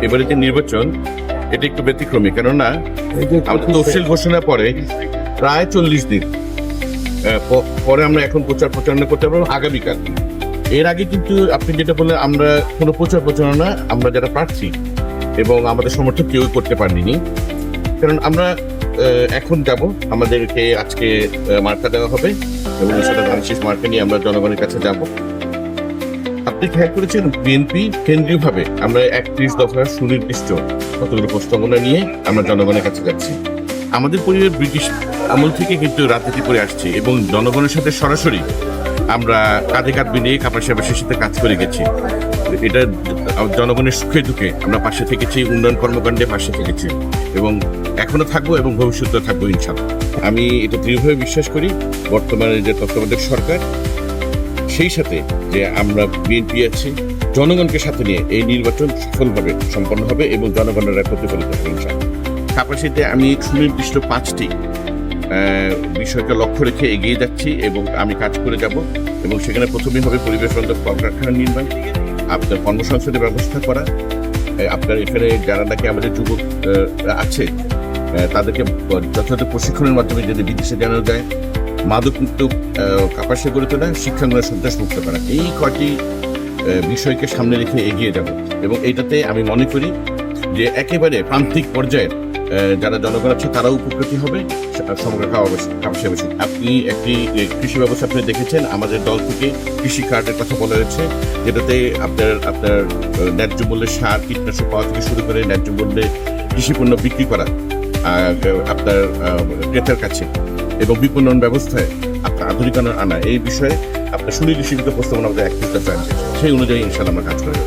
এবারে যে নির্বাচন এটা একটু ব্যতিক্রমী, কেননা আমাদের তফসিল ঘোষণার পরে প্রায় 40 দিন পরে আমরা এখন প্রচার প্রচারণা করতে পারবো আগামীকাল। এর আগে কিন্তু আপনি যেটা বললেন, আমরা কোনো প্রচার প্রচারণা আমরা যারা প্রার্থী এবং আমাদের সমর্থক কেউ করতে পারিনি, কারণ আমরা এখন যাব, আমাদেরকে আজকে মার্কা দেওয়া হবে এবং সেটা ধানশীষ মার্কা নিয়ে আমরা জনগণের কাছে যাব। আপনি খেয়াল করেছেন বিএনপি কেন্দ্রীয়ভাবে আমরা 31 দফার সুনির্দিষ্ট কতগুলো প্রস্তাবনা নিয়ে আমরা জনগণের কাছে যাচ্ছি। আমাদের পরিবার ব্রিটিশ আমল থেকে কিন্তু রাজনীতি করে আসছে এবং জনগণের সাথে সরাসরি আমরা কাঁধে কাঁধ মিলিয়ে কাপাসিয়াবাসীর সাথে কাজ করে গেছি। এটা জনগণের সুখে দুঃখে আমরা পাশে থেকেছি, উন্নয়ন কর্মকাণ্ডে পাশে থেকেছি এবং এখনো থাকবো এবং ভবিষ্যতেও থাকবো ইনশাআল্লাহ। আমি এটা দৃঢ়ভাবে বিশ্বাস করি বর্তমানে যে তত্ত্বাবধায়ক সরকার, সেই সাথে যে আমরা বিএনপি আছি, জনগণকে সাথে নিয়ে এই নির্বাচন সফলভাবে সম্পন্ন হবে এবং জনগণের রায় প্রতিফলিত হবে ইনশাআল্লাহ। কাপাসিয়াতে আমি সুনির্দিষ্ট 5টি বিষয়কে লক্ষ্য রেখে এগিয়ে যাচ্ছি এবং আমি কাজ করে যাব এবং সেখানে প্রথমেই হবে পরিবেশ বান্ধব কলকারখানা নির্মাণ, আপনার কর্মসংস্থানের ব্যবস্থা করা, আপনার এখানে যারা নাকি আমাদের যুবক আছে তাদেরকে যথাযথ প্রশিক্ষণের মাধ্যমে যদি বিদেশে জানানো যায়, মাদকমুক্ত কাপাসিয়া গড়ে তোলা, শিক্ষাঙ্গনের সন্ত্রাস মুক্ত করা, এই কয়টি বিষয়কে সামনে রেখে এগিয়ে যাব এবং এইটাতে আমি মনে করি যে একেবারে প্রান্তিক পর্যায়ে যারা জনগণ আছে তারাও উপকৃত হবে, সমগ্র কাপাসিয়াবাসী। আপনি একটি কৃষি ব্যবস্থা আপনি দেখেছেন, আমাদের দল থেকে কৃষি কার্ডের কথা বলা হয়েছে, যেটাতে আপনার ন্যায্য মূল্যে সার কীটনাশক পাওয়া থেকে শুরু করে ন্যায্য মূল্যে কৃষি পণ্য বিক্রি করা আপনার ক্রেতার কাছে এবং বিপণন ব্যবস্থায় আপনার আধুনিকায়ন আনা, এই বিষয়ে আপনার সুনির্দিষ্ট প্রস্তাবনা আমাদের 31 দফা আছে, সেই অনুযায়ী ইনশাআল্লাহ আমরা কাজ করব।